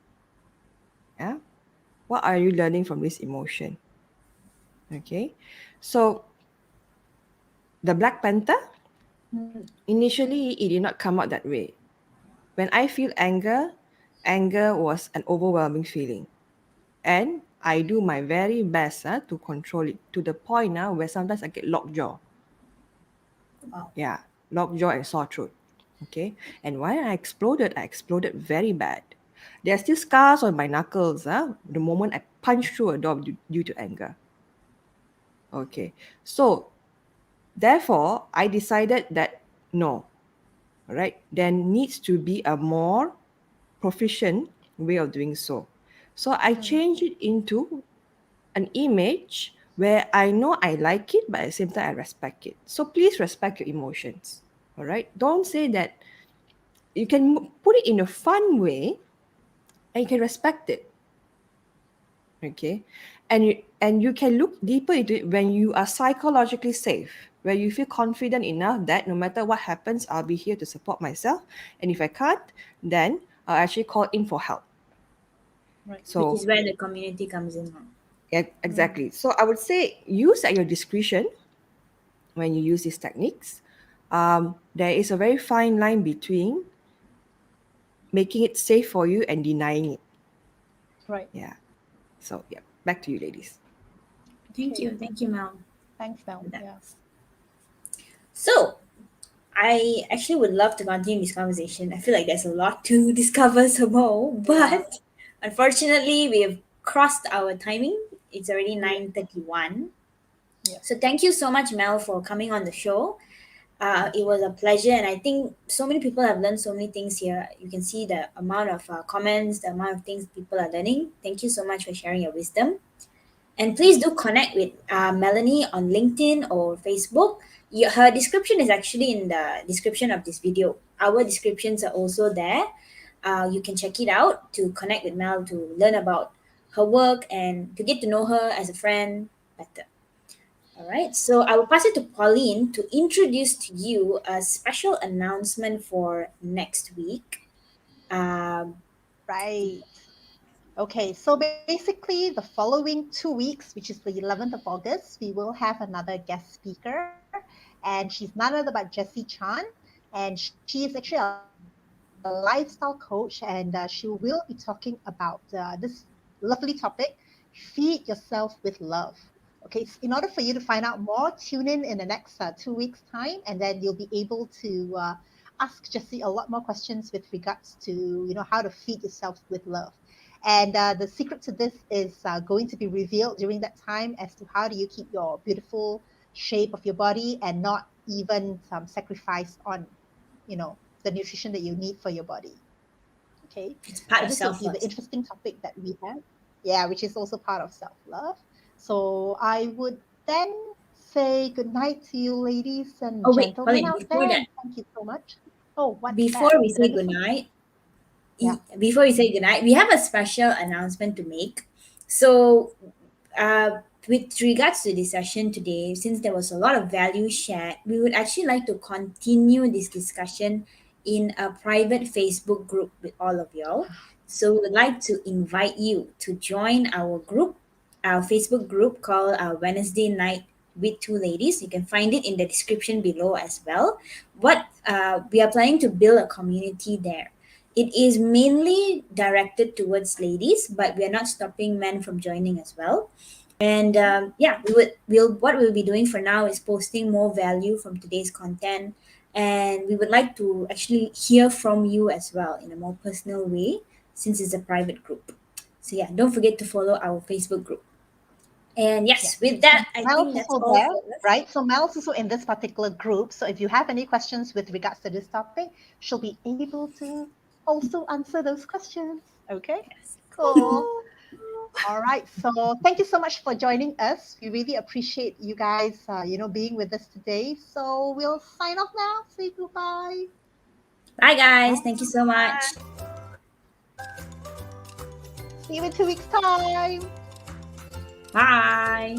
Yeah? What are you learning from this emotion? Okay. So the Black Panther, Hmm. initially it did not come out that way. When I feel anger, anger was an overwhelming feeling. And I do my very best to control it to the point where sometimes I get lockjaw. Wow. Yeah, lockjaw and sore throat. Okay. And when I exploded very bad. There are still scars on my knuckles the moment I punch through a door due to anger. Okay. So therefore, I decided that no, right, there needs to be a more proficient way of doing so. So I changed it into an image where I know I like it, but at the same time I respect it. So please respect your emotions. All right. Don't say that. You can put it in a fun way and you can respect it. Okay. And you can look deeper into it when you are psychologically safe, where you feel confident enough that no matter what happens, I'll be here to support myself. And if I can't, then I'll actually call in for help. Right. Which So is where the community comes in. yeah, exactly. So I would say use at your discretion when you use these techniques. There is a very fine line between making it safe for you and denying it. Right. Yeah. So yeah, back to you, ladies. Thank Okay. you. Thank you, Mel, Thanks, Mel. for that. Yeah. So, I actually would love to continue this conversation. I feel like there's a lot to discover some more, but unfortunately, we have crossed our timing. It's already 9:31. Yeah. So, thank you so much, Mel, for coming on the show. It was a pleasure, and I think so many people have learned so many things here. You can see the amount of comments, the amount of things people are learning. Thank you so much for sharing your wisdom. And please do connect with Melanie on LinkedIn or Facebook. Her description is actually in the description of this video. Our descriptions are also there. You can check it out to connect with Mel, to learn about her work and to get to know her as a friend better. All right, so I will pass it to Pauline to introduce to you a special announcement for next week. Um, Right. Okay, so basically, the following 2 weeks, which is the 11th of August, we will have another guest speaker, and she's none other but Jessie Chan, and she is actually a lifestyle coach, and she will be talking about this lovely topic: feed yourself with love. Okay, in order for you to find out more, tune in the next 2 weeks' time, and then you'll be able to ask Jessie a lot more questions with regards to how to feed yourself with love. And the secret to this is going to be revealed during that time as to how do you keep your beautiful shape of your body and not even sacrifice on, the nutrition that you need for your body. Okay. it's part So of this would self be the love. interesting topic that we have. Yeah, which is also part of self-love. So I would then say good night to you ladies and Oh, wait, gentlemen Pauline, out there, and thank you so much. Oh, what's before that? we Is there say this one? goodnight, Yeah. before we say goodnight, we have a special announcement to make. So, with regards to this session today, since there was a lot of value shared, we would actually like to continue this discussion in a private Facebook group with all of y'all. So, we would like to invite you to join our group, our Facebook group called Wednesday Night with Two Ladies. You can find it in the description below as well. What we are planning to build a community there. It is mainly directed towards ladies, but we are not stopping men from joining as well. And yeah, we'll what we'll be doing for now is posting more value from today's content, and we would like to actually hear from you as well in a more personal way, since it's a private group. So yeah, don't forget to follow our Facebook group. And yes, Yes. with that, So I Mel's think that's also all there, for us. right? So Mel's also in this particular group. So if you have any questions with regards to this topic, she'll be able to also answer those questions. Okay? Yes. Cool. All right. So thank you so much for joining us. We really appreciate you guys, being with us today. So we'll sign off now. Say goodbye. Bye, guys. Bye. Thank you so much. See you in 2 weeks' time. Bye.